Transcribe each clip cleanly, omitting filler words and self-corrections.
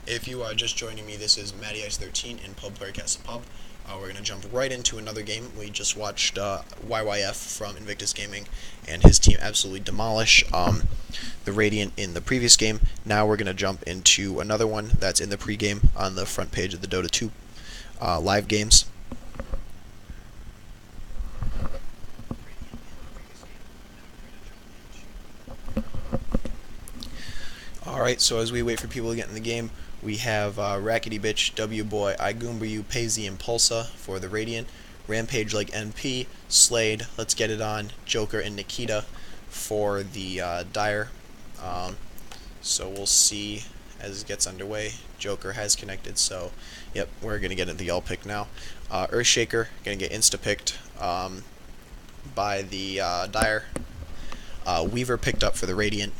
If you are just joining me, this is Matty Ice 13 in Pub Player Cast Pub. We're going to jump right into another game. We just watched YYF from Invictus Gaming and his team absolutely demolish the Radiant in the previous game. Now we're going to jump into another one that's in the pregame on the front page of the Dota 2 live games. Alright, so as we wait for people to get in the game, we have Rackety Bitch, W Boy, Igumberyu, Paisley, and Pulsa for the Radiant, Rampage like NP, Slade, Let's Get It On, Joker, and Nikita for the Dire. So we'll see as it gets underway. Joker has connected, so yep, we're going to get into the all pick now. Earthshaker, going to get insta-picked by the Dire. Weaver picked up for the Radiant.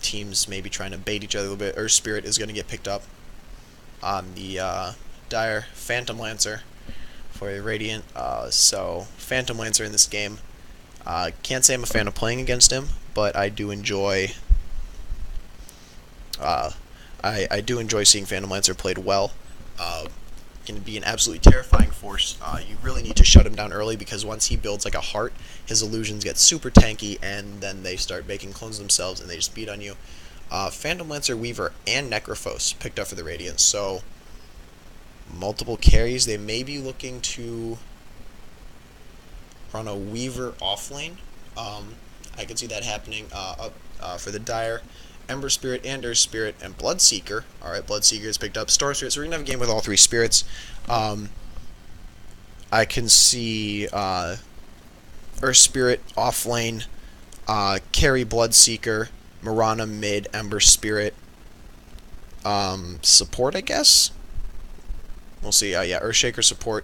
Teams maybe trying to bait each other a little bit. Earth Spirit is going to get picked up on the Dire. Phantom Lancer for the Radiant. So Phantom Lancer in this game. Can't say I'm a fan of playing against him, but I do enjoy. I do enjoy seeing Phantom Lancer played well. Can be an absolutely terrifying force. You really need to shut him down early because once he builds like a heart, his illusions get super tanky, and then they start making clones themselves, and they just beat on you. Phantom Lancer, Weaver, and Necrophos picked up for the Radiant, so multiple carries. They may be looking to run a Weaver offlane. I could see that happening up for the Dire. Ember Spirit and Earth Spirit and Bloodseeker. Alright, Bloodseeker is picked up. Storm Spirit, so we're going to have a game with all three spirits. I can see Earth Spirit off lane, carry Bloodseeker, Mirana mid, Ember Spirit, support, I guess? We'll see. Yeah, Earthshaker support,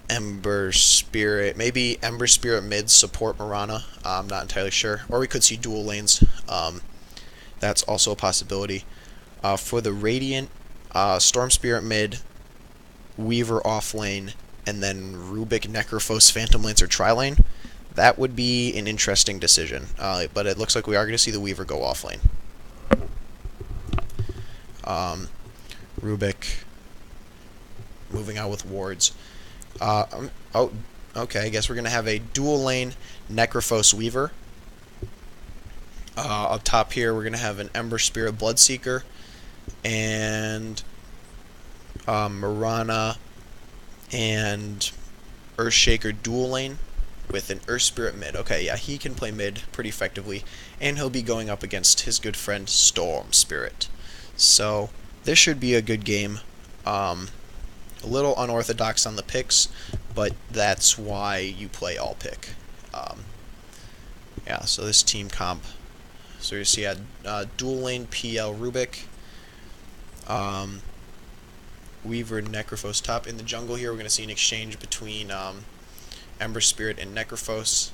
Ember Spirit, maybe Ember Spirit mid, support Mirana. I'm not entirely sure. Or we could see dual lanes. That's also a possibility. For the Radiant, Storm Spirit mid, Weaver off lane, and then Rubik, Necrophos, Phantom Lancer tri-lane. That would be an interesting decision. But it looks like we are going to see the Weaver go off lane. Rubik moving out with wards. Oh, okay, I guess we're going to have a dual lane Necrophos Weaver. Up top here, we're going to have an Ember Spirit Bloodseeker and Mirana and Earthshaker dual lane with an Earth Spirit mid. Okay, yeah, he can play mid pretty effectively, and he'll be going up against his good friend Storm Spirit. So this should be a good game. A little unorthodox on the picks, but that's why you play all pick. Yeah, so this team comp. So you see dual lane PL Rubik, Weaver, Necrophos top. In the jungle here, we're going to see an exchange between Ember Spirit and Necrophos,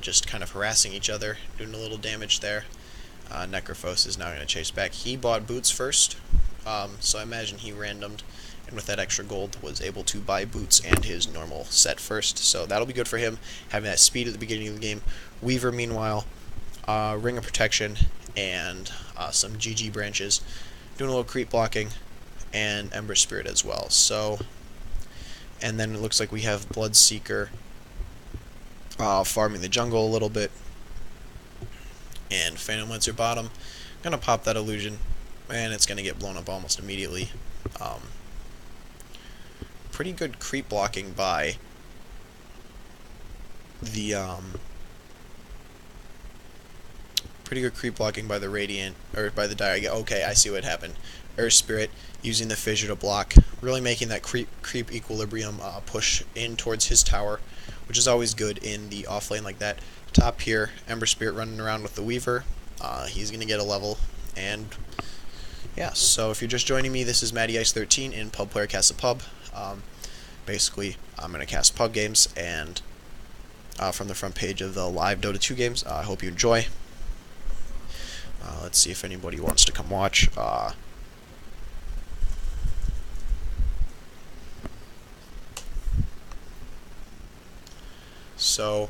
just kind of harassing each other, doing a little damage there. Necrophos is now going to chase back. He bought boots first, so I imagine he randomed, and with that extra gold was able to buy boots and his normal set first. So that'll be good for him, having that speed at the beginning of the game. Weaver, meanwhile, Ring of Protection and some GG branches, doing a little creep blocking, and Ember Spirit as well. So, and then it looks like we have Bloodseeker farming the jungle a little bit, and Phantom Lancer bottom. Gonna pop that illusion, and it's gonna get blown up almost immediately. Pretty good creep blocking by the Radiant, or by the Dire. Okay, I see what happened. Earth Spirit using the Fissure to block, really making that creep equilibrium push in towards his tower, which is always good in the off lane like that. Top here, Ember Spirit running around with the Weaver. He's going to get a level, and yeah, so if you're just joining me, this is Matty Ice 13 in Pub Player Cast Pub. Basically, I'm going to cast pub games, and from the front page of the live Dota 2 games. I hope you enjoy. Let's see if anybody wants to come watch. So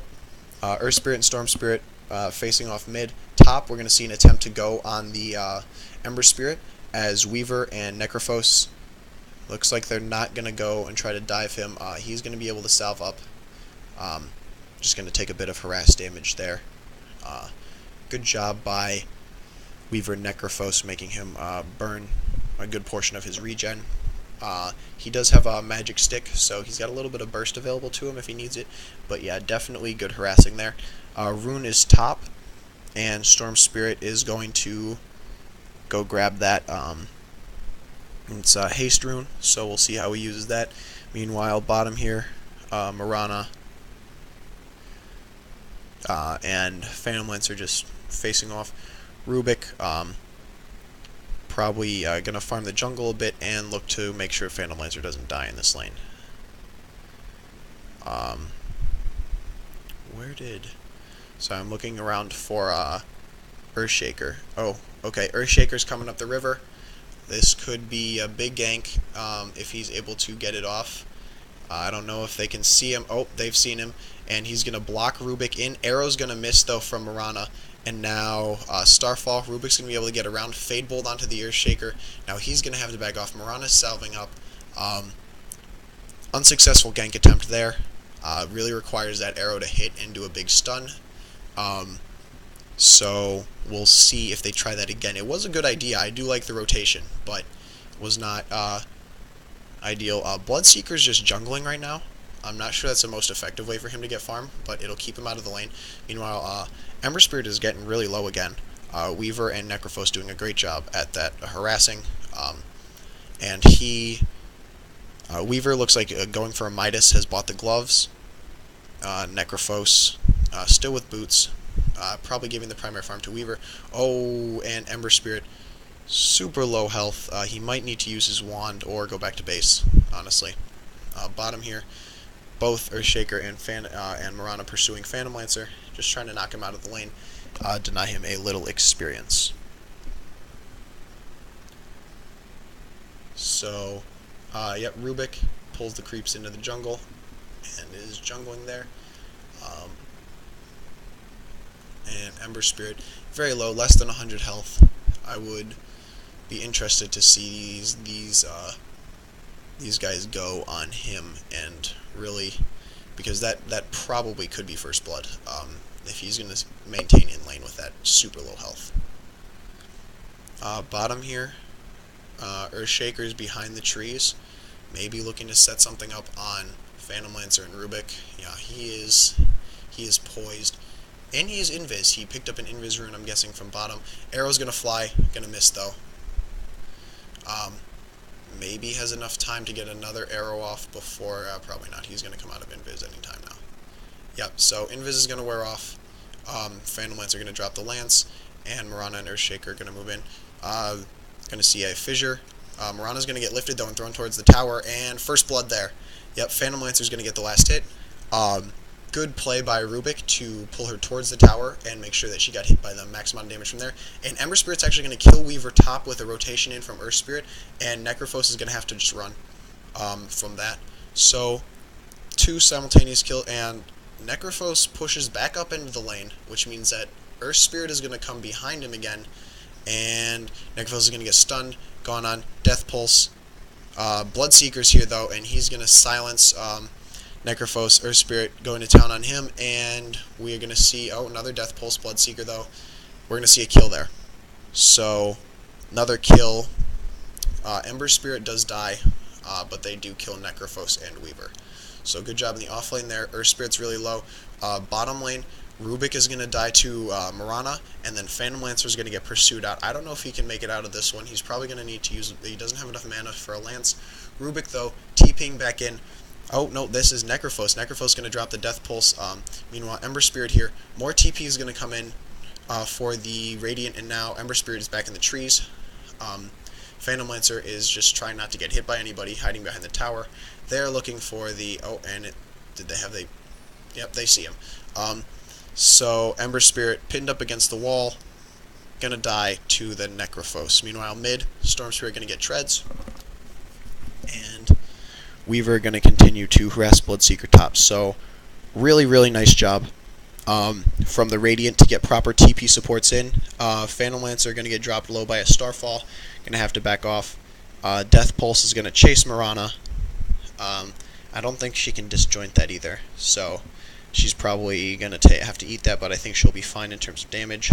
Earth Spirit and Storm Spirit facing off mid. Top, we're going to see an attempt to go on the Ember Spirit as Weaver and Necrophos. Looks like they're not going to go and try to dive him. He's going to be able to salve up. Just going to take a bit of harass damage there. Good job by Weaver and Necrophos, making him burn a good portion of his regen. He does have a magic stick, so he's got a little bit of burst available to him if he needs it. But yeah, definitely good harassing there. Rune is top, and Storm Spirit is going to go grab that. It's a haste rune, so we'll see how he uses that. Meanwhile, bottom here, Mirana and Phantom Lancer just facing off. Rubik probably going to farm the jungle a bit and look to make sure Phantom Lancer doesn't die in this lane. So I'm looking around for Earthshaker. Oh, okay, Earthshaker's coming up the river. This could be a big gank if he's able to get it off. I don't know if they can see him. Oh, they've seen him, and he's going to block Rubik in. Arrow's going to miss, though, from Mirana. And now Starfall, Rubik's going to be able to get around. Fade Bolt onto the Earthshaker. Now he's going to have to back off. Mirana's salving up. Unsuccessful gank attempt there. Really requires that arrow to hit and do a big stun. So we'll see if they try that again. It was a good idea. I do like the rotation, but was not ideal. Bloodseeker's just jungling right now. I'm not sure that's the most effective way for him to get farm, but it'll keep him out of the lane. Meanwhile, Ember Spirit is getting really low again. Weaver and Necrophos doing a great job at that harassing. And Weaver looks like going for a Midas, has bought the gloves. Necrophos still with boots. Probably giving the primary farm to Weaver. Oh, and Ember Spirit, super low health. He might need to use his wand or go back to base, honestly. Bottom here, both Earthshaker and Mirana pursuing Phantom Lancer, just trying to knock him out of the lane, deny him a little experience. So, yep, Rubik pulls the creeps into the jungle and is jungling there. And Ember Spirit, very low, less than 100 health. I would be interested to see these guys go on him, and really, because that probably could be first blood if he's going to maintain in lane with that super low health. Bottom here, Earthshaker's behind the trees, maybe looking to set something up on Phantom Lancer and Rubik. Yeah, he is poised. And he is Invis. He picked up an Invis rune, I'm guessing, from bottom. Arrow's going to fly. Going to miss, though. Maybe has enough time to get another arrow off before... probably not. He's going to come out of Invis anytime now. Yep, so Invis is going to wear off. Phantom Lance are going to drop the Lance. And Mirana and Earthshaker are going to move in. Going to see a Fissure. Mirana's going to get lifted, though, and thrown towards the tower. And first blood there. Yep, Phantom Lancer's going to get the last hit. Good play by Rubik to pull her towards the tower and make sure that she got hit by the max amount of damage from there. And Ember Spirit's actually going to kill Weaver top with a rotation in from Earth Spirit, and Necrophos is going to have to just run from that. So, 2 simultaneous kill, and Necrophos pushes back up into the lane, which means that Earth Spirit is going to come behind him again, and Necrophos is going to get stunned, gone on, Death Pulse. Bloodseeker's here, though, and he's going to silence... Necrophos, Earth Spirit going to town on him, and we are going to see, another Death Pulse, Bloodseeker, though. We're going to see a kill there. So, another kill. Ember Spirit does die, but they do kill Necrophos and Weaver. So, good job in the off lane there. Earth Spirit's really low. Bottom lane, Rubik is going to die to Mirana, and then Phantom Lancer is going to get pursued out. I don't know if he can make it out of this one. He's probably going to need to use, he doesn't have enough mana for a Lance. Rubik, though, TPing back in. Oh, no, this is Necrophos. Necrophos is going to drop the Death Pulse. Meanwhile, Ember Spirit here. More TP is going to come in for the Radiant, and now Ember Spirit is back in the trees. Phantom Lancer is just trying not to get hit by anybody, hiding behind the tower. They're looking for the... Oh, and did they have the... Yep, they see him. So, Ember Spirit pinned up against the wall. Gonna die to the Necrophos. Meanwhile, mid, Storm Spirit gonna get treads. And... Weaver going to continue to harass Bloodseeker top. So, really, really nice job from the Radiant to get proper TP supports in. Phantom Lancer are going to get dropped low by a Starfall. Going to have to back off. Death Pulse is going to chase Mirana. I don't think she can disjoint that either, so she's probably going to have to eat that, but I think she'll be fine in terms of damage.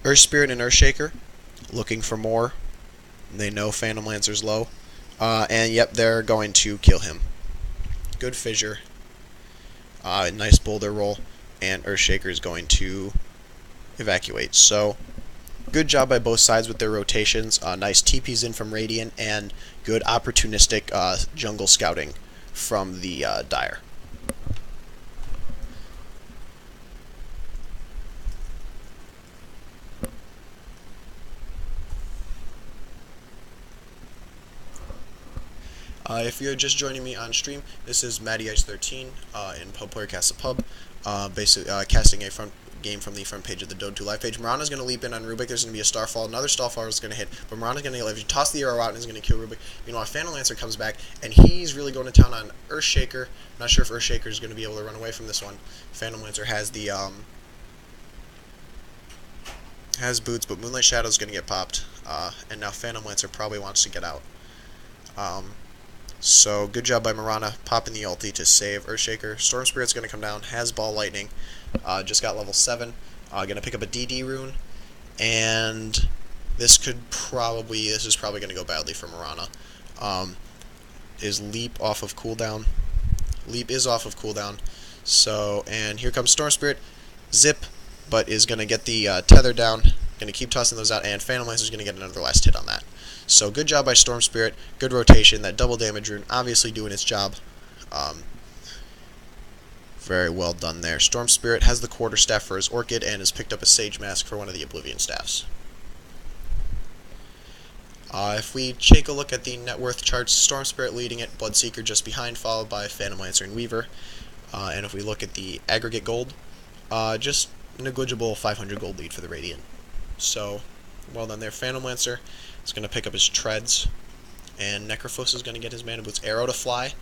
Earth Spirit and Earthshaker looking for more. They know Phantom Lancer's low. And yep, they're going to kill him. Good fissure. Nice boulder roll. And Earthshaker is going to evacuate. So, good job by both sides with their rotations. Nice TPs in from Radiant, and good opportunistic jungle scouting from the Dire. If you're just joining me on stream, this is Matty Ice 13 in Pub Player Cast a Pub, basically casting a game from the front page of the Dota 2 live page. Mirana's going to leap in on Rubik. There's going to be a Starfall. Another Starfall is going to hit, but Mirana's going to if you toss the arrow out, and is going to kill Rubik. Meanwhile, Phantom Lancer comes back, and he's really going to town on Earthshaker. Not sure if Earthshaker is going to be able to run away from this one. Phantom Lancer has the has boots, but Moonlight Shadow is going to get popped, and now Phantom Lancer probably wants to get out. So, good job by Mirana, popping the ulti to save Earthshaker. Storm Spirit's going to come down, has Ball Lightning, just got level 7, going to pick up a DD rune, and this is probably going to go badly for Mirana. Is Leap off of cooldown? Leap is off of cooldown, so, and here comes Storm Spirit, zip, but is going to get the tether down, going to keep tossing those out, and Phantom Lancer is going to get another last hit on that. So good job by Storm Spirit, good rotation, that double damage rune obviously doing its job. Very well done there. Storm Spirit has the quarterstaff for his Orchid and has picked up a Sage Mask for one of the Oblivion Staffs. If we take a look at the net worth charts, Storm Spirit leading it, Bloodseeker just behind, followed by Phantom Lancer and Weaver. And if we look at the aggregate gold, just negligible 500 gold lead for the Radiant. So, well done there. Phantom Lancer is going to pick up his Treads, and Necrophos is going to get his Mana Boots. Arrow to fly,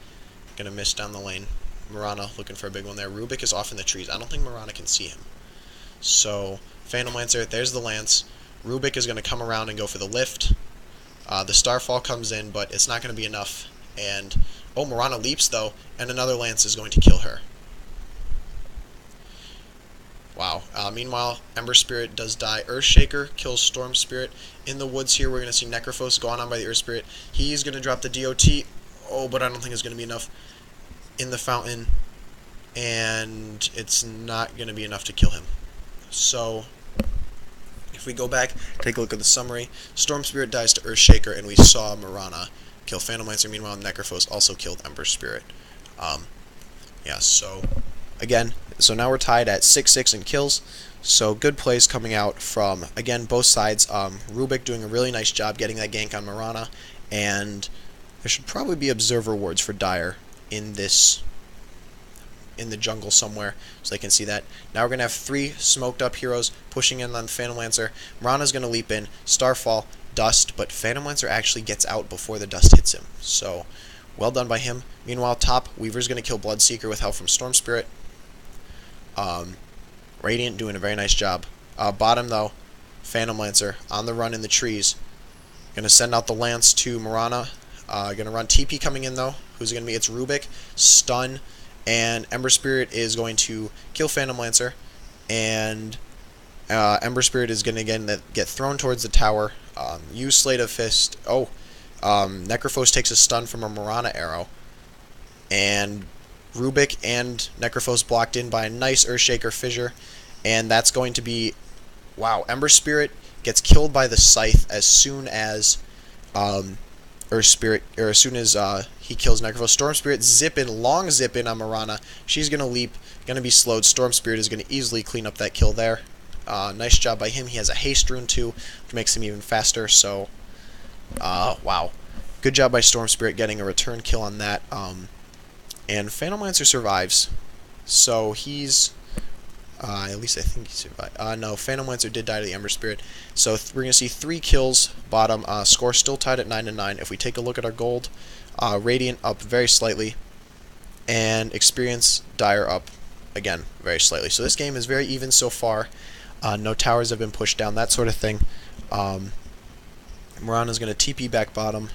going to miss down the lane. Mirana looking for a big one there. Rubik is off in the trees. I don't think Mirana can see him. So, Phantom Lancer, there's the Lance. Rubik is going to come around and go for the lift. The Starfall comes in, but it's not going to be enough. And, oh, Mirana leaps, though, and another Lance is going to kill her. Wow. Meanwhile, Ember Spirit does die. Earthshaker kills Storm Spirit. In the woods here, we're going to see Necrophos gone on by the Earth Spirit. He's going to drop the DOT. Oh, but I don't think it's going to be enough in the fountain. And it's not going to be enough to kill him. So, if we go back, take a look at the summary. Storm Spirit dies to Earthshaker, and we saw Mirana kill Phantom Lancer. Meanwhile, Necrophos also killed Ember Spirit. Yeah, so, again, so now we're tied at 6-6 in kills. So good plays coming out from, again, both sides. Rubik doing a really nice job getting that gank on Mirana. And there should probably be Observer Wards for Dire in this, in the jungle somewhere, so they can see that. Now we're going to have 3 smoked up heroes pushing in on the Phantom Lancer. Mirana's going to leap in, Starfall, Dust, but Phantom Lancer actually gets out before the Dust hits him. So, well done by him. Meanwhile, top, Weaver's going to kill Bloodseeker with help from Storm Spirit. Radiant doing a very nice job. Bottom, though, Phantom Lancer on the run in the trees. Going to send out the Lance to Mirana. Going to run TP coming in, though. Who's going to be? It's Rubik. Stun. And Ember Spirit is going to kill Phantom Lancer. And Ember Spirit is going to again get thrown towards the tower. Use Slate of Fist. Oh, Necrophos takes a stun from a Mirana arrow. And Rubik and Necrophos blocked in by a nice Earthshaker fissure. And that's going to be... Wow, Ember Spirit gets killed by the Scythe as soon as... Earth Spirit, or as soon as he kills Necrophos. Storm Spirit long zip in on Mirana. She's going to leap, going to be slowed. Storm Spirit is going to easily clean up that kill there. Nice job by him. He has a haste rune too, which makes him even faster. So, wow. Good job by Storm Spirit getting a return kill on that. And Phantom Lancer survives. So he's... at least I think he survived. No, Phantom Lancer did die to the Ember Spirit. So we're going to see 3 kills bottom. Score still tied at 9-9. If we take a look at our gold, Radiant up very slightly. And Experience, Dire up again, very slightly. So this game is very even so far. No towers have been pushed down, that sort of thing. Mirana's going to TP back bottom,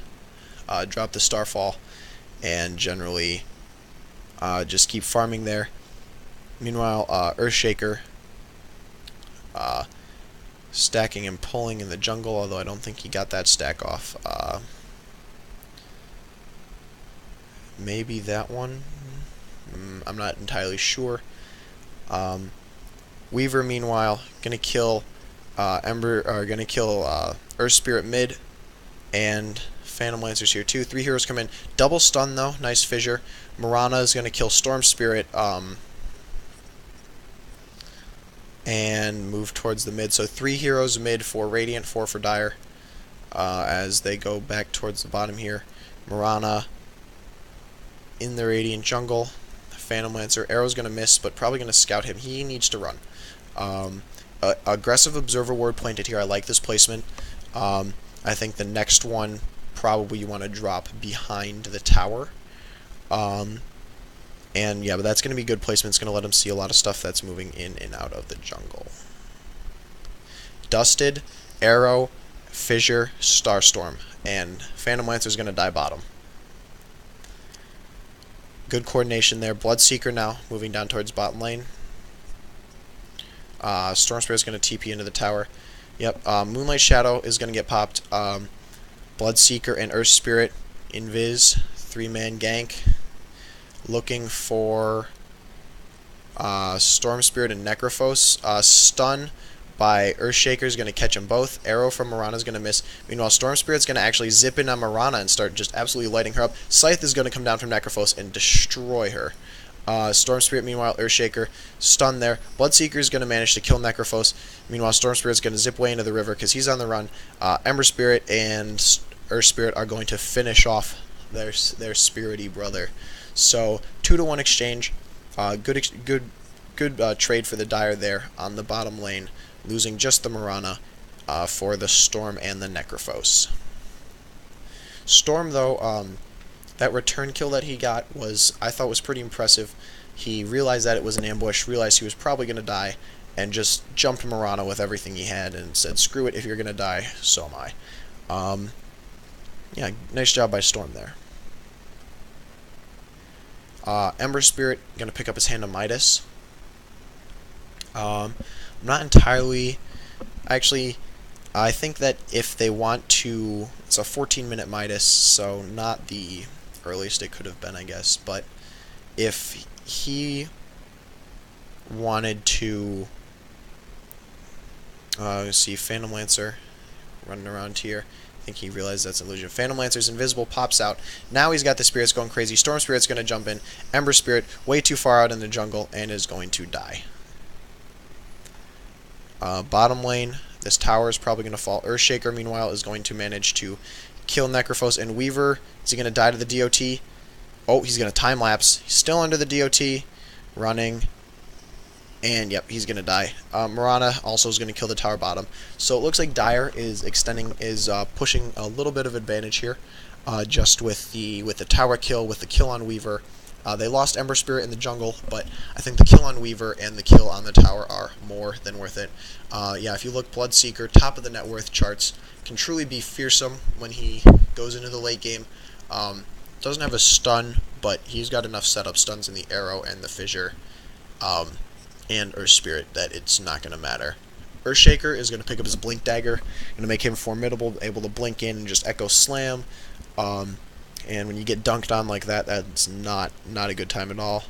drop the Starfall, and generally just keep farming there. Meanwhile, Earthshaker stacking and pulling in the jungle, although I don't think he got that stack off. Maybe that one? I'm not entirely sure. Weaver, meanwhile, gonna kill Earth Spirit mid, and Phantom Lancers here too. 3 heroes come in. Double stun though, nice fissure. Mirana is gonna kill Storm Spirit, and move towards the mid. So 3 heroes mid for Radiant, 4 for Dire, as they go back towards the bottom here. Mirana in the Radiant jungle. Phantom Lancer. Arrow's going to miss, but probably going to scout him. He needs to run. Aggressive Observer Ward planted here. I like this placement. I think the next one probably you want to drop behind the tower. And yeah, but that's going to be good placement. It's going to let him see a lot of stuff that's moving in and out of the jungle. Dusted, Arrow, Fissure, Starstorm, and Phantom Lancer is going to die bottom. Good coordination there. Bloodseeker now moving down towards bottom lane. Storm Spirit is going to TP into the tower. Yep. Moonlight Shadow is going to get popped. Bloodseeker and Earth Spirit invis 3-man gank. Looking for Storm Spirit and Necrophos. Stun by Earthshaker is going to catch them both. Arrow from Mirana is going to miss. Meanwhile, Storm Spirit's going to actually zip in on Mirana and start just absolutely lighting her up. Scythe is going to come down from Necrophos and destroy her. Storm Spirit, meanwhile, Earthshaker, stun there. Bloodseeker is going to manage to kill Necrophos. Meanwhile, Storm Spirit's going to zip way into the river because he's on the run. Ember Spirit and Earth Spirit are going to finish off their spirity brother. So 2-to-1 exchange. Good trade for the Dire there on the bottom lane, losing just the Mirana for the Storm and the Necrophos. Storm, though, that return kill that he got I thought was pretty impressive. He realized that it was an ambush, realized he was probably going to die, and just jumped Mirana with everything he had and said, screw it, if you're going to die, so am I. Yeah, nice job by Storm there. Ember Spirit going to pick up his hand on Midas. I'm not entirely... Actually, I think that if they want to... It's a 14-minute Midas, so not the earliest it could have been, I guess. But if he wanted to... let's see, Phantom Lancer running around here. I think he realized that's an illusion. Phantom Lancer's invisible, pops out. Now he's got the spirits going crazy. Storm Spirit's going to jump in. Ember Spirit, way too far out in the jungle, and is going to die. Bottom lane, this tower is probably going to fall. Earthshaker, meanwhile, is going to manage to kill Necrophos and Weaver. Is he going to die to the DOT? Oh, he's going to time-lapse. He's still under the DOT. Running. And, yep, he's going to die. Mirana also is going to kill the tower bottom. So it looks like Dire is pushing a little bit of advantage here. Just with the tower kill, with the kill on Weaver. They lost Ember Spirit in the jungle, but I think the kill on Weaver and the kill on the tower are more than worth it. Yeah, if you look, Bloodseeker, top of the net worth charts, can truly be fearsome when he goes into the late game. Doesn't have a stun, but he's got enough setup stuns in the Arrow and the Fissure and Earth Spirit that it's not going to matter. Earthshaker is going to pick up his Blink Dagger, going to make him formidable, able to blink in and just Echo Slam. And when you get dunked on like that, that's not a good time at all.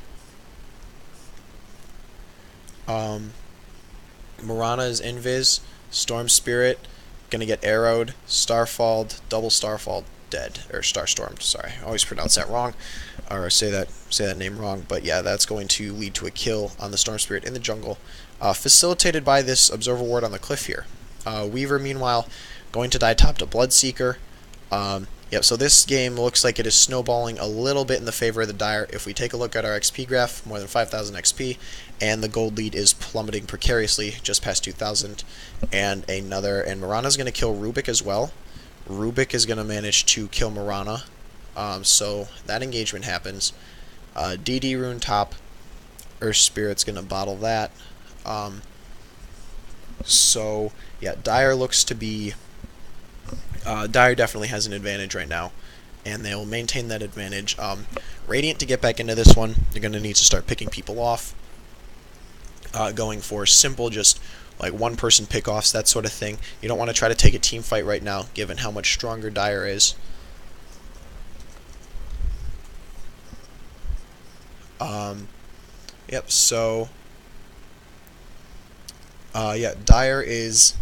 Mirana is invis. Storm Spirit gonna get arrowed. Starfalled, double Starfalled, dead, or Starstormed. Sorry, I always pronounce that wrong, or say that name wrong. But yeah, that's going to lead to a kill on the Storm Spirit in the jungle, facilitated by this Observer Ward on the cliff here. Weaver, meanwhile, going to die top to Bloodseeker. Yep, so this game looks like it is snowballing a little bit in the favor of the Dire. If we take a look at our XP graph, more than 5,000 XP, and the gold lead is plummeting precariously, just past 2,000. And Mirana's going to kill Rubik as well. Rubik is going to manage to kill Mirana. So that engagement happens. DD Rune top. Earth Spirit's going to bottle that. So, yeah, Dire looks to be... Dire definitely has an advantage right now, and they'll maintain that advantage. Radiant, to get back into this one, they're going to need to start picking people off, going for simple, just like one-person pick-offs, that sort of thing. You don't want to try to take a team fight right now, given how much stronger Dire is. Yep, so... yeah, Dire is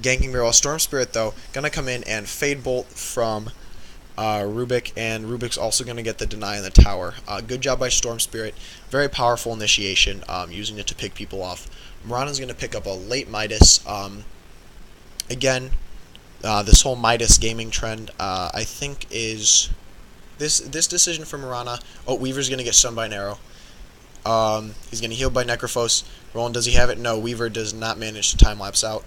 ganking very well. Storm Spirit, though, going to come in and Fade Bolt from Rubik, and Rubik's also going to get the Deny in the tower. Good job by Storm Spirit. Very powerful initiation, using it to pick people off. Mirana's going to pick up a late Midas. Again, this whole Midas gaming trend, I think, is... This decision for Mirana... Oh, Weaver's going to get stunned by an arrow. He's going to heal by Necrophos. Roland, does he have it? No, Weaver does not manage to time-lapse out.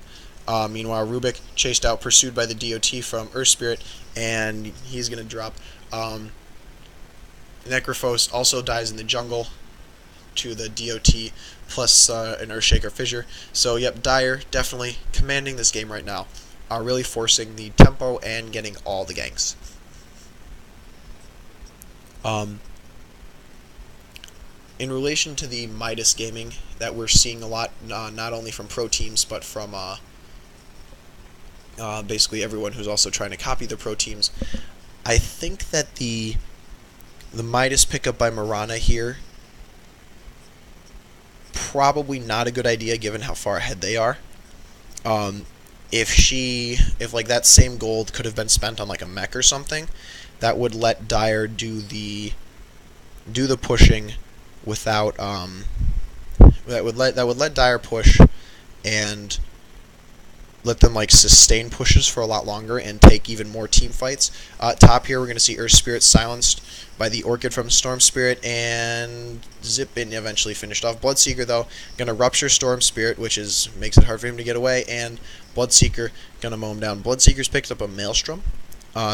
Meanwhile, Rubik chased out, pursued by the DOT from Earth Spirit, and he's going to drop. Necrophos also dies in the jungle to the DOT, plus an Earthshaker Fissure. So, yep, Dire definitely commanding this game right now. Really forcing the tempo and getting all the ganks. In relation to the Midas gaming that we're seeing a lot, not only from pro teams, but from basically everyone who's also trying to copy the pro teams, I think that the Midas pickup by Mirana here, probably not a good idea given how far ahead they are. If like that same gold could have been spent on like a mech or something, that would let Dire do the pushing without that would let Dire push and let them like sustain pushes for a lot longer and take even more team fights. Top here we're going to see Earth Spirit silenced by the Orchid from Storm Spirit, and Zip in eventually finished off. Bloodseeker, though, going to rupture Storm Spirit, which makes it hard for him to get away, and Bloodseeker going to mow him down. Bloodseeker's picked up a Maelstrom,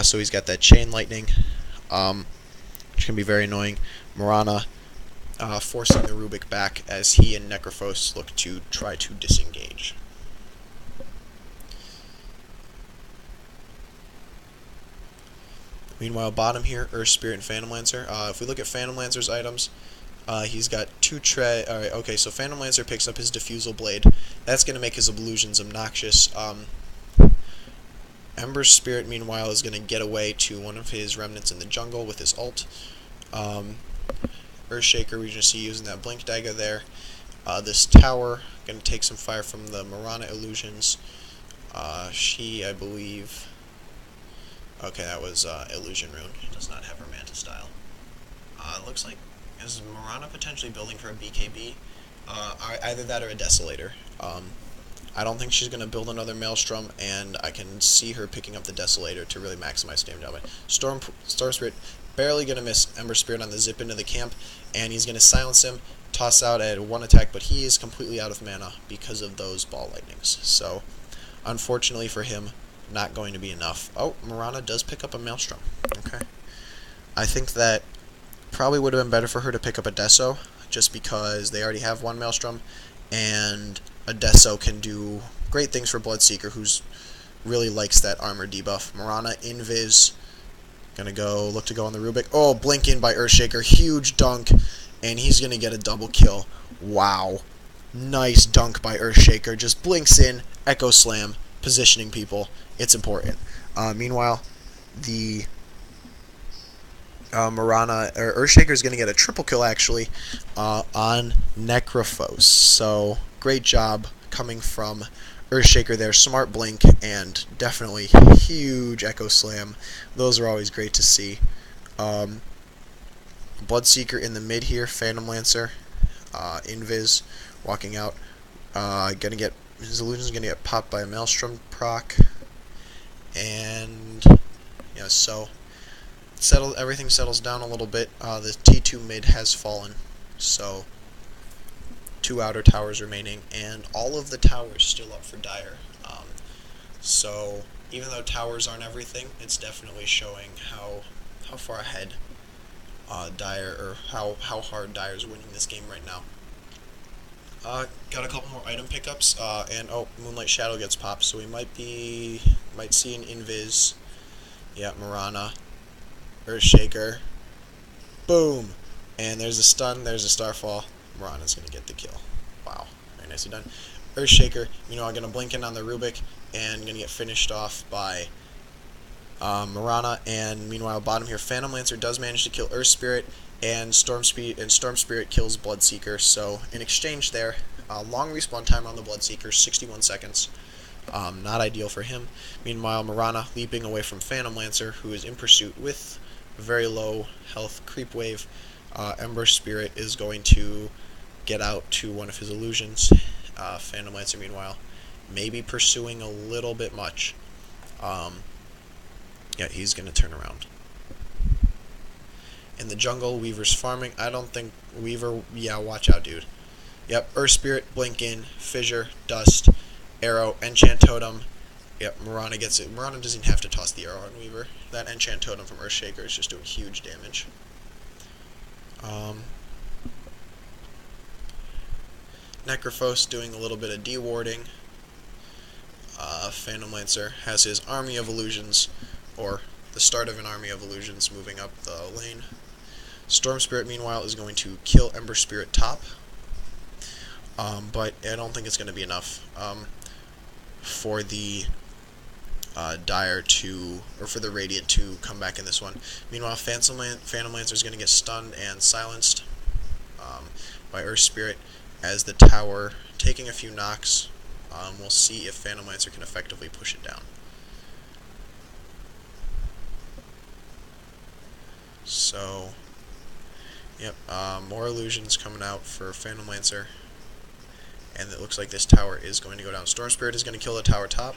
so he's got that Chain Lightning, which can be very annoying. Mirana forcing the Rubik back as he and Necrophos look to try to disengage. Meanwhile, bottom here, Earth Spirit and Phantom Lancer. If we look at Phantom Lancer's items, he's got two tray. Alright, okay, so Phantom Lancer picks up his Diffusal Blade. That's going to make his illusions obnoxious. Ember Spirit, meanwhile, is going to get away to one of his remnants in the jungle with his ult. Earthshaker, we just see using that Blink Dagger there. This tower, going to take some fire from the Mirana illusions. She, I believe... Okay, that was Illusion Rune. It does not have her Manta style. It looks like, is Mirana potentially building for a BKB? Either that or a Desolator. I don't think she's going to build another Maelstrom, and I can see her picking up the Desolator to really maximize damage out of it. Storm Spirit barely going to miss Ember Spirit on the zip into the camp, and he's going to silence him, toss out at one attack, but he is completely out of mana because of those Ball Lightnings. So, unfortunately for him, not going to be enough. Oh, Mirana does pick up a Maelstrom. Okay. I think that probably would have been better for her to pick up a Deso, just because they already have one Maelstrom, and a Deso can do great things for Bloodseeker, who's really likes that armor debuff. Mirana, Invis, gonna look to go on the Rubik. Oh, blink in by Earthshaker, huge dunk, and he's gonna get a double kill. Wow. Nice dunk by Earthshaker, just blinks in, Echo Slam, positioning people. It's important. Meanwhile, the Mirana, or Earthshaker is going to get a triple kill, actually, on Necrophos. So, great job coming from Earthshaker there. Smart blink, and definitely huge Echo Slam. Those are always great to see. Bloodseeker in the mid here, Phantom Lancer, Invis, walking out. Gonna get, his illusion's going to get popped by a Maelstrom proc. And yeah, so everything settles down a little bit. The T2 mid has fallen, so 2 outer towers remaining, and all of the towers still up for Dire. So even though towers aren't everything, it's definitely showing how far ahead Dire, or how hard Dire's winning this game right now. Got a couple more item pickups, and oh, Moonlight Shadow gets popped, so we might see an Invis. Yeah, Mirana, Earthshaker, boom, and there's a stun, there's a Starfall. Mirana's gonna get the kill. Wow, very nicely done. Earthshaker, gonna blink in on the Rubik, and gonna get finished off by Mirana. And meanwhile, bottom here, Phantom Lancer does manage to kill Earth Spirit, and Storm Spirit kills Bloodseeker. So in exchange there, long respawn time on the Bloodseeker, 61 seconds. Not ideal for him. Meanwhile, Mirana leaping away from Phantom Lancer, who is in pursuit with very low health creep wave. Ember Spirit is going to get out to one of his illusions. Phantom Lancer, meanwhile, maybe pursuing a little bit much. Yeah, he's going to turn around. In the jungle, Weaver's farming. I don't think Weaver... Yeah, watch out, dude. Yep, Earth Spirit, Blink in, Fissure, Dust, Arrow, Enchant Totem. Yep, Mirana gets it. Mirana doesn't have to toss the arrow on Weaver. That Enchant Totem from Earthshaker is just doing huge damage. Necrophos doing a little bit of dewarding. Phantom Lancer has his Army of Illusions, or the start of an Army of Illusions, moving up the lane. Storm Spirit, meanwhile, is going to kill Ember Spirit top, but I don't think it's going to be enough for the Dire to, or for the Radiant to come back in this one. Meanwhile, Phantom Lancer is going to get stunned and silenced by Earth Spirit as the tower taking a few knocks. We'll see if Phantom Lancer can effectively push it down. So, yep, more illusions coming out for Phantom Lancer, and it looks like this tower is going to go down. Storm Spirit is going to kill the tower top,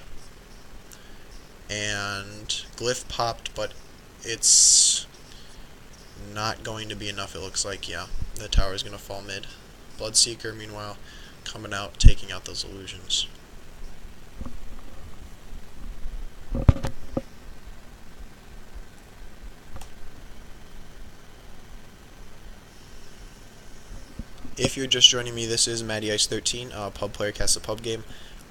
and Glyph popped, but it's not going to be enough, it looks like. Yeah, the tower is going to fall mid. Bloodseeker, meanwhile, coming out, taking out those illusions. If you're just joining me, this is Matty Ice 13, Pub Player Casts a Pub game.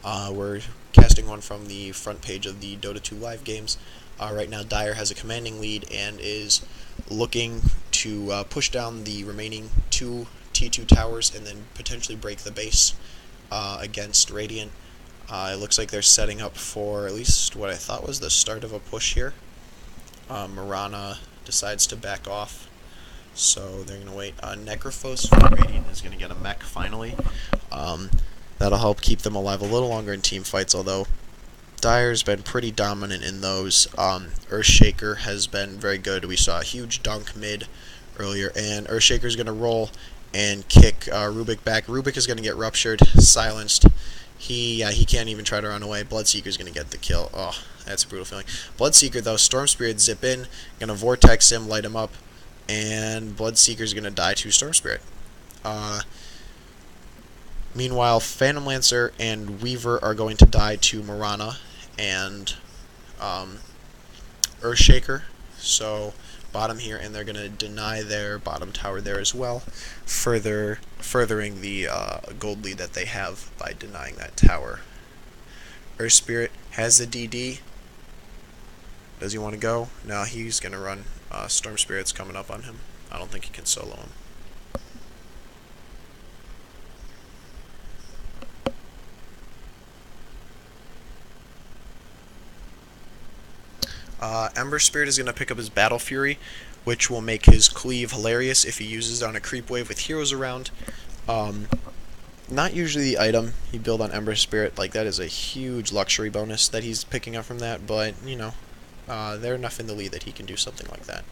We're casting one from the front page of the Dota 2 live games. Right now, Dire has a commanding lead and is looking to push down the remaining two T2 towers and then potentially break the base against Radiant. It looks like they're setting up for at least what I thought was the start of a push here. Mirana decides to back off, so they're going to wait. Necrophos for Radiant is going to get a mech finally. That'll help keep them alive a little longer in team fights, although Dire's been pretty dominant in those. Earthshaker has been very good. We saw a huge dunk mid earlier, and Earthshaker's going to roll and kick Rubik back. Rubik is going to get ruptured, silenced. He can't even try to run away. Bloodseeker's going to get the kill. Oh, that's a brutal feeling. Bloodseeker, though, Storm Spirit zip in, going to Vortex him, light him up, and Bloodseeker's going to die to Storm Spirit. Meanwhile, Phantom Lancer and Weaver are going to die to Mirana and Earthshaker. So bottom here, and they're going to deny their bottom tower there as well, furthering the gold lead that they have by denying that tower. Earth Spirit has the DD. Does he want to go? No, he's going to run. Storm Spirit's coming up on him. I don't think he can solo him. Ember Spirit is going to pick up his Battle Fury, which will make his cleave hilarious if he uses it on a creep wave with heroes around. Not usually the item you build on Ember Spirit, like that is a huge luxury bonus that he's picking up from that, but, you know, they're enough in the lead that he can do something like that.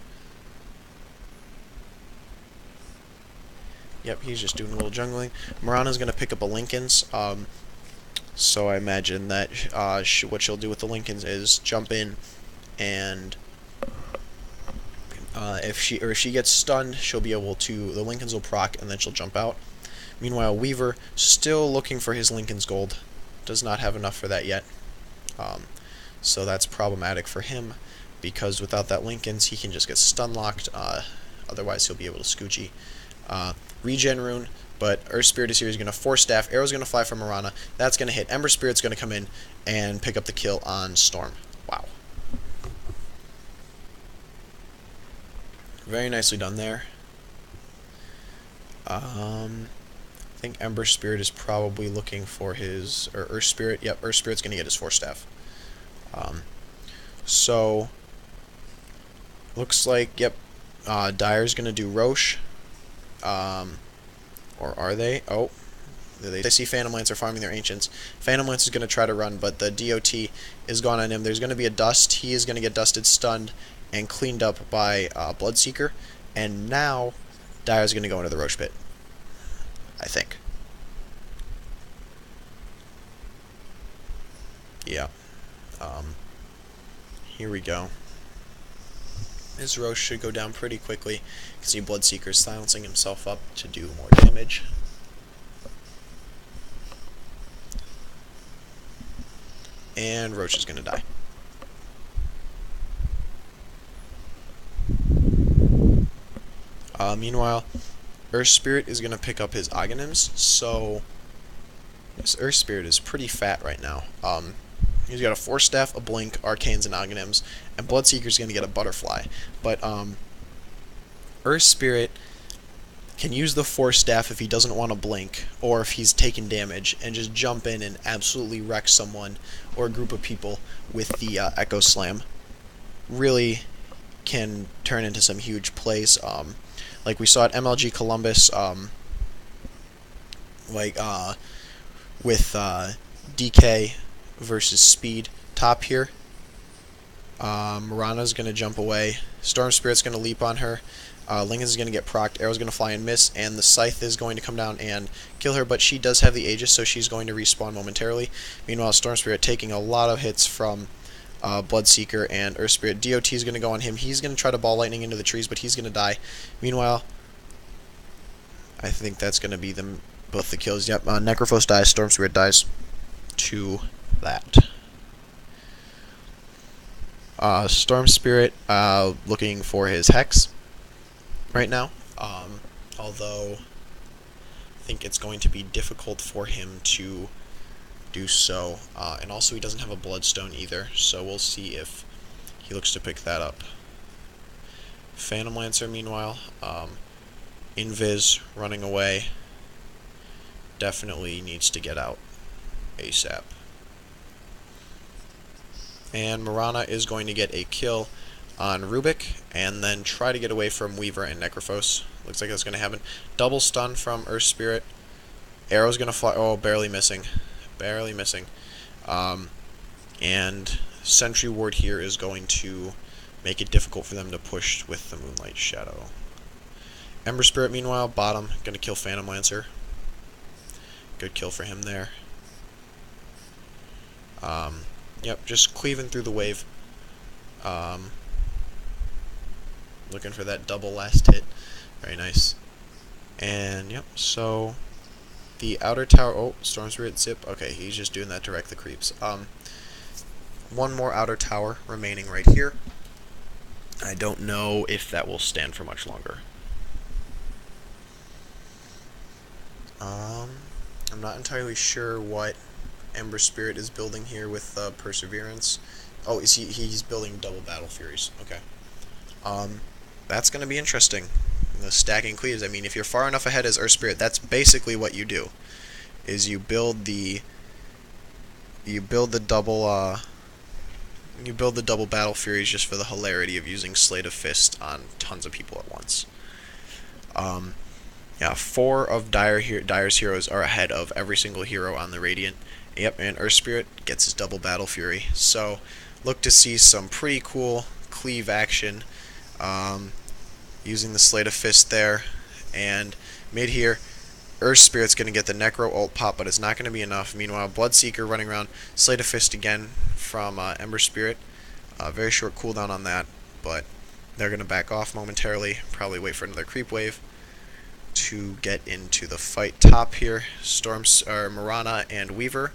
Yep, he's just doing a little jungling. Mirana's going to pick up a Linken's, so I imagine that what she'll do with the Linken's is jump in, and if she gets stunned, she'll be able to, the Linken's will proc, and then she'll jump out. Meanwhile, Weaver, still looking for his Linken's gold, does not have enough for that yet. So that's problematic for him, because without that Linken's, he can just get stun locked otherwise he'll be able to Scoochie. Regen Rune, but Earth Spirit is here. He's going to Force Staff. Arrow's going to fly from Mirana. That's going to hit. Ember Spirit's going to come in and pick up the kill on Storm. Wow. Very nicely done there. I think Ember Spirit is probably looking for his... Or Earth Spirit. Yep, Earth Spirit's going to get his Force Staff. So... Looks like, yep, Dire's going to do Roche. Or are they? Oh, they see Phantom Lancer farming their Ancients. Phantom Lancer is going to try to run, but the DOT is gone on him. There's going to be a Dust. He is going to get dusted, stunned, and cleaned up by Bloodseeker. And now, Dire's going to go into the Roche Pit. I think. Yeah. Here we go. His Roche should go down pretty quickly. You can see Bloodseeker silencing himself up to do more damage. And Roche is going to die. Meanwhile, Earth Spirit is going to pick up his Aghanims, so this Earth Spirit is pretty fat right now. He's got a Force Staff, a Blink, Arcanes, and Aghanims, and Bloodseeker's going to get a Butterfly. But Earth Spirit can use the Force Staff if he doesn't want to blink, or if he's taking damage, and just jump in and absolutely wreck someone or a group of people with the Echo Slam. Really can turn into some huge plays. Like we saw at MLG Columbus, with DK versus Speed top here. Mirana's going to jump away. Storm Spirit's going to leap on her. Lincoln's going to get procced. Arrow's going to fly and miss. And the Scythe is going to come down and kill her. But she does have the Aegis, so she's going to respawn momentarily. Meanwhile, Storm Spirit taking a lot of hits from Bloodseeker and Earth Spirit. DOT is going to go on him. He's going to try to ball lightning into the trees, but he's going to die. Meanwhile, I think that's going to be both the kills. Yep, Necrophos dies. Storm Spirit dies to that. Storm Spirit looking for his Hex right now, although I think it's going to be difficult for him to do so, and also he doesn't have a Bloodstone either, so we'll see if he looks to pick that up. Phantom Lancer, meanwhile, Invis running away, definitely needs to get out ASAP. And Mirana is going to get a kill on Rubik, and then try to get away from Weaver and Necrophos. Looks like that's going to happen. Double stun from Earth Spirit. Arrow's going to fly. Oh, barely missing. Barely missing. And Sentry Ward here is going to make it difficult for them to push with the Moonlight Shadow. Ember Spirit, meanwhile, bottom, going to kill Phantom Lancer. Good kill for him there. Yep, just cleaving through the wave. Looking for that double last hit. Very nice. And, yep, so the outer tower... Oh, Storm Spirit zip. Okay, he's just doing that to wreck the creeps. One more outer tower remaining right here. I don't know if that will stand for much longer. I'm not entirely sure what Ember Spirit is building here with Perseverance. Oh, he's building double Battle Furies. Okay. That's going to be interesting. The stacking cleaves. I mean, if you're far enough ahead as Earth Spirit, that's basically what you do. Is you build the double Battle Furies just for the hilarity of using Slate of Fist on tons of people at once. Yeah, 4 of Dire's heroes are ahead of every single hero on the Radiant. Yep, and Earth Spirit gets his double Battle Fury. So, look to see some pretty cool cleave action using the Slate of Fist there. And mid here, Earth Spirit's going to get the Necro ult pop, but it's not going to be enough. Meanwhile, Bloodseeker running around, Slate of Fist again from Ember Spirit. Very short cooldown on that, but they're going to back off momentarily, probably wait for another creep wave to get into the fight top here. Mirana and Weaver.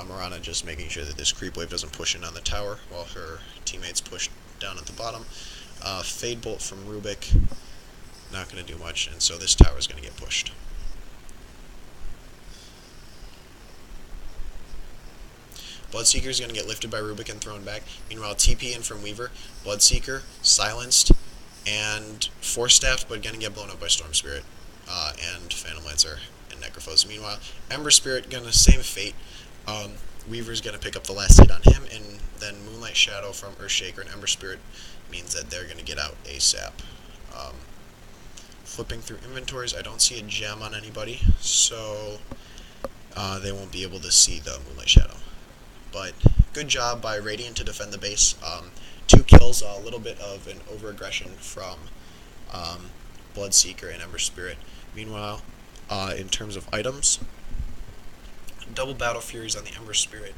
Mirana just making sure that this creep wave doesn't push in on the tower while her teammates push down at the bottom. Fade Bolt from Rubik. not going to do much, and so this tower is going to get pushed. Bloodseeker is going to get lifted by Rubik and thrown back. Meanwhile, TP in from Weaver. Bloodseeker silenced and force staffed, but going to get blown up by Storm Spirit and Phantom Lancer and Necrophos. Meanwhile, Ember Spirit going to same fate. Weaver's going to pick up the last hit on him, and then Moonlight Shadow from Earthshaker and Ember Spirit means that they're going to get out ASAP. Flipping through inventories, I don't see a gem on anybody, so they won't be able to see the Moonlight Shadow. But good job by Radiant to defend the base. 2 kills, a little bit of an over-aggression from Bloodseeker and Ember Spirit. Meanwhile, in terms of items, double Battle Furies on the Ember Spirit.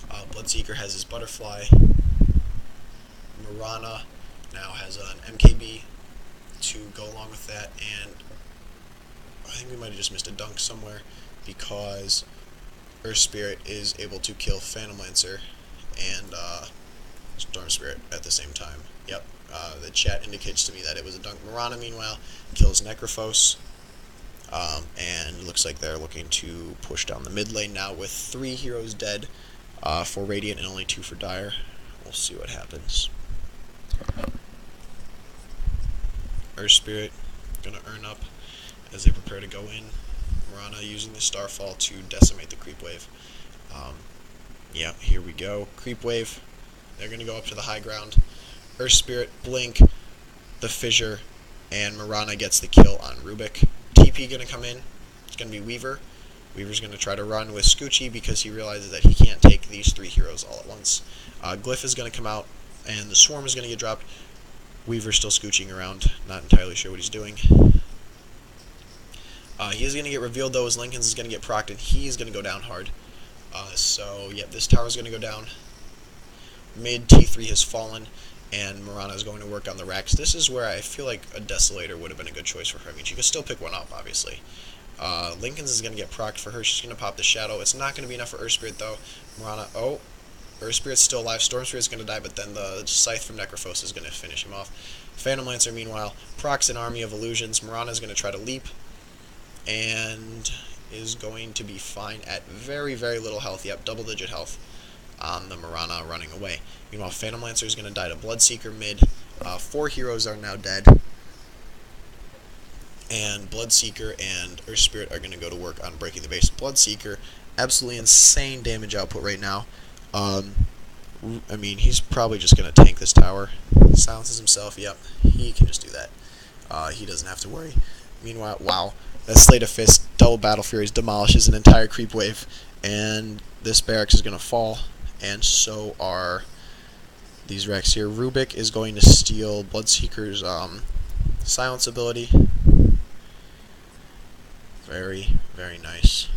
Bloodseeker has his Butterfly. Mirana now has an MKB to go along with that, and I think we might have just missed a dunk somewhere because Earth Spirit is able to kill Phantom Lancer and Storm Spirit at the same time. Yep, the chat indicates to me that it was a dunk. Mirana, meanwhile, kills Necrophos, and looks like they're looking to push down the mid lane now with 3 heroes dead for Radiant and only 2 for Dire. We'll see what happens. Earth Spirit gonna earn up as they prepare to go in. Mirana using the Starfall to decimate the creep wave. Yeah, here we go. Creep wave. They're gonna go up to the high ground. Earth Spirit, Blink, the Fissure, and Mirana gets the kill on Rubik. TP gonna come in. It's gonna be Weaver. Weaver's gonna try to run with Scoochie because he realizes that he can't take these 3 heroes all at once. Glyph is gonna come out, and the Swarm is gonna get dropped. Weaver's still scooching around, not entirely sure what he's doing. He is going to get revealed, though, as Linken's is going to get procced, and he's going to go down hard. So, yeah, this tower's going to go down. Mid T3 has fallen, and Mirana is going to work on the racks. This is where I feel like a Desolator would have been a good choice for her. I mean, she could still pick one up, obviously. Linken's is going to get procced for her. She's going to pop the Shadow. It's not going to be enough for Earth Spirit, though. Mirana, oh, Earth Spirit's still alive. Storm Spirit's going to die, but then the Scythe from Necrophos is going to finish him off. Phantom Lancer, meanwhile, procs an army of illusions. Mirana's going to try to leap, and is going to be fine at very, very little health. Yep, double-digit health on the Mirana running away. Meanwhile, Phantom Lancer is going to die to Bloodseeker mid. 4 heroes are now dead. And Bloodseeker and Earth Spirit are going to go to work on breaking the base. Bloodseeker, absolutely insane damage output right now. I mean, he's probably just going to tank this tower. Silences himself, yep, he can just do that. He doesn't have to worry. Meanwhile, wow, that Slate of Fist, double Battle Furies, demolishes an entire creep wave, and this barracks is going to fall, and so are these wrecks here. Rubik is going to steal Bloodseeker's silence ability. Very, very nice.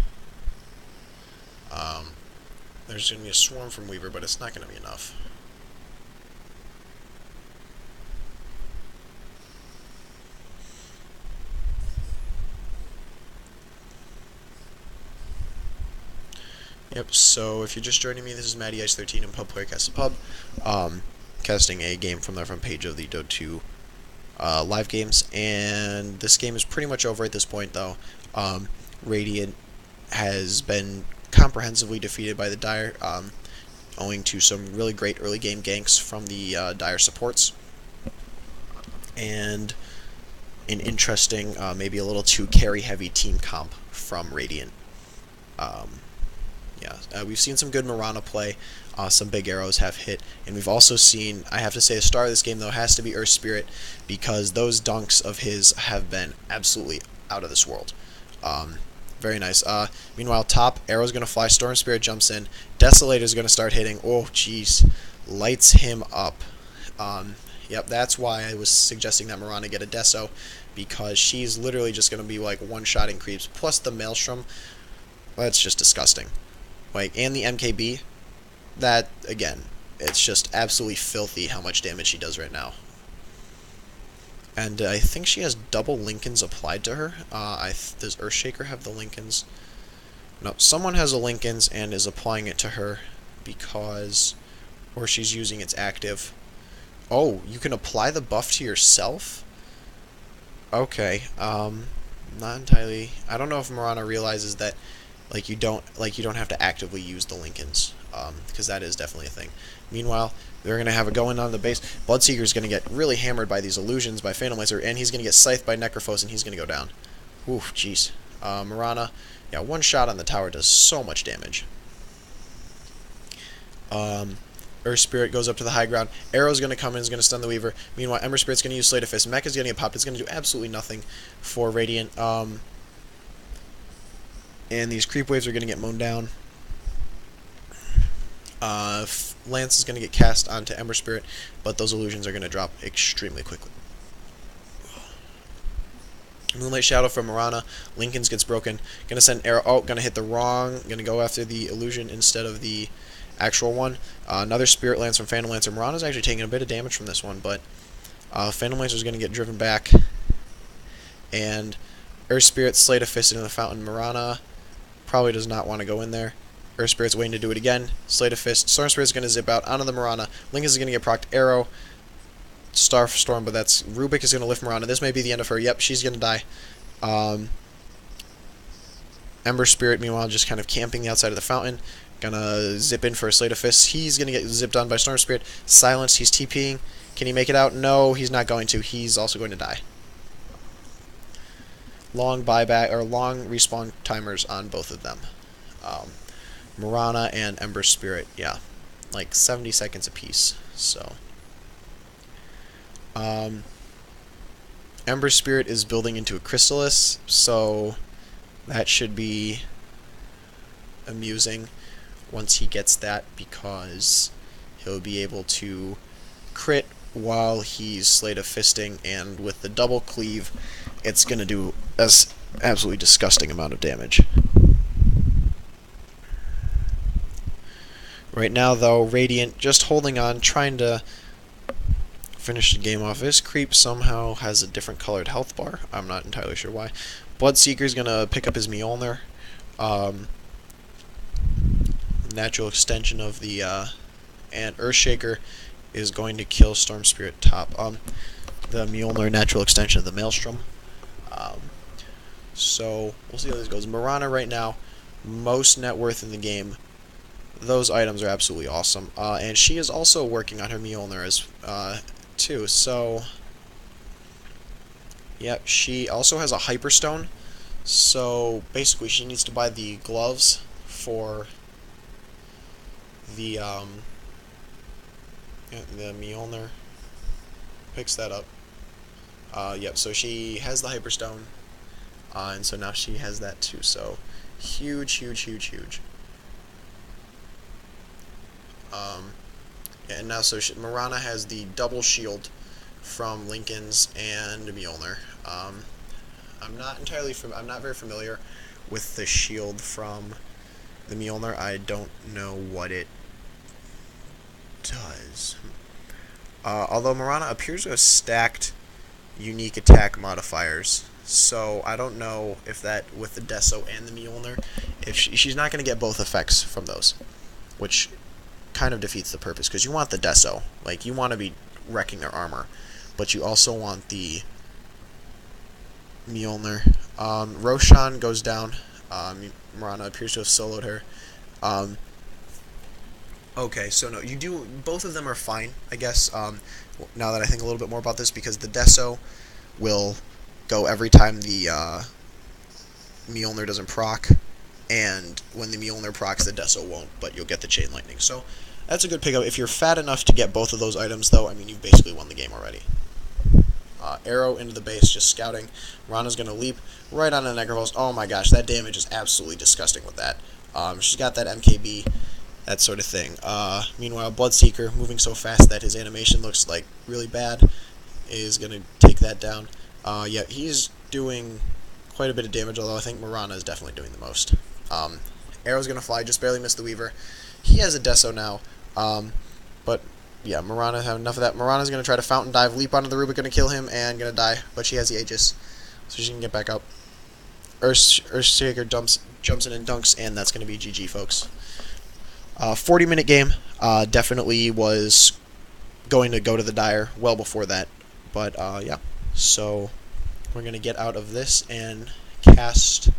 There's going to be a swarm from Weaver, but it's not going to be enough. Yep, so if you're just joining me, this is Matty Ice 13 and Pub Player Cast a Pub. Casting a game from the front page of the Dota 2 live games, and this game is pretty much over at this point, though. Radiant has been comprehensively defeated by the Dire, owing to some really great early game ganks from the Dire supports, and an interesting, maybe a little too carry-heavy team comp from Radiant. We've seen some good Mirana play, some big arrows have hit, and we've also seen, I have to say, the star of this game, though, has to be Earth Spirit, because those dunks of his have been absolutely out of this world. Very nice. Meanwhile, top, arrow's going to fly, Storm Spirit jumps in, Desolator's going to start hitting, oh, jeez, lights him up. Yep, that's why I was suggesting that Mirana get a Deso, because she's literally just going to be, like, one-shotting creeps, plus the Maelstrom. That's just disgusting. Like, and the MKB, that, again, it's just absolutely filthy how much damage she does right now. And I think she has double Linken's applied to her. Does Earthshaker have the Linken's? No, someone has a Linken's and is applying it to her because, or she's using its active. Oh, you can apply the buff to yourself? Okay. Not entirely. I don't know if Marana realizes that you don't have to actively use the Lincolns, because that is definitely a thing. Meanwhile, they're gonna have it going on the base. Bloodseeker's gonna get really hammered by these illusions by Phantom Lancer, and he's gonna get scythed by Necrophos, and he's gonna go down. Oof, jeez. Marana, yeah, one shot on the tower does so much damage. Earth Spirit goes up to the high ground. Arrow's going to come in, is going to stun the Weaver. Meanwhile, Ember Spirit's going to use Slate of Fist. Mech is going to get popped. It's going to do absolutely nothing for Radiant. And these creep waves are going to get mown down. Lance is going to get cast onto Ember Spirit, but those illusions are going to drop extremely quickly. Moonlight Shadow from Marana. Lincoln's gets broken. Gonna send arrow. Oh, gonna hit the wrong. Gonna go after the illusion instead of the actual one. Another Spirit Lance from Phantom Lancer. Marana's actually taking a bit of damage from this one, but Phantom Lancer's gonna get driven back. And Earth Spirit Slate of Fist into the fountain. Marana probably does not want to go in there. Earth Spirit's waiting to do it again. Slate of Fist. Storm Spirit's gonna zip out onto the Marana. Lincoln's gonna get procced. Arrow. Starstorm, but that's Rubik is going to lift Marana. This may be the end of her. Yep, she's going to die. Ember Spirit, meanwhile, just kind of camping the outside of the fountain. Gonna zip in for a Slate of Fists. He's going to get zipped on by Storm Spirit. Silenced, he's TPing. Can he make it out? No, he's not going to. He's also going to die. Long buyback, or long respawn timers on both of them. Marana and Ember Spirit, yeah. Like 70 seconds apiece, so... Ember Spirit is building into a Chrysalis, so that should be amusing once he gets that, because he'll be able to crit while he's Slate of Fisting, and with the double cleave, it's going to do an absolutely disgusting amount of damage. Right now, though, Radiant just holding on, trying to finish the game off. This creep somehow has a different colored health bar. I'm not entirely sure why. Bloodseeker's gonna pick up his Mjolnir. Natural extension of the and Earthshaker is going to kill Storm Spirit top. The Mjolnir natural extension of the Maelstrom. So we'll see how this goes. Marana right now, most net worth in the game. Those items are absolutely awesome. And she is also working on her Mjolnir as too, so yep, she also has a Hyperstone, so basically she needs to buy the gloves for the Mjolnir. Picks that up. Yep, so she has the Hyperstone, and so now she has that too, so huge. And now, so Marana has the double shield from Lincoln's and Mjolnir. I'm not very familiar with the shield from the Mjolnir. I don't know what it does. Although Marana appears to have stacked unique attack modifiers, so I don't know if that, with the Deso and the Mjolnir, if she's not going to get both effects from those, which kind of defeats the purpose, because you want the Deso, like, you want to be wrecking their armor, but you also want the Mjolnir. Roshan goes down. Marana appears to have soloed her. Okay, so no, both of them are fine, I guess, now that I think a little bit more about this, because the Deso will go every time the Mjolnir doesn't proc, and when the Mjolnir procs, the Deso won't, but you'll get the Chain Lightning. So that's a good pickup. If you're fat enough to get both of those items, though, I mean, you've basically won the game already. Arrow into the base, just scouting. Rana's going to leap right onto Necrophos. Oh my gosh, that damage is absolutely disgusting with that. She's got that MKB, that sort of thing. Meanwhile, Bloodseeker, moving so fast that his animation looks like really bad, is going to take that down. Yeah, he's doing quite a bit of damage, although I think Marana is definitely doing the most. Arrow's going to fly, just barely missed the Weaver. He has a Deso now, but yeah, Marana have enough of that. Marana's going to try to fountain dive, leap onto the Rubik, going to kill him, and going to die, but she has the Aegis, so she can get back up. Earthshaker jumps in and dunks, and that's going to be GG, folks. 40-minute game, definitely was going to go to the Dire well before that, but yeah, so we're going to get out of this and cast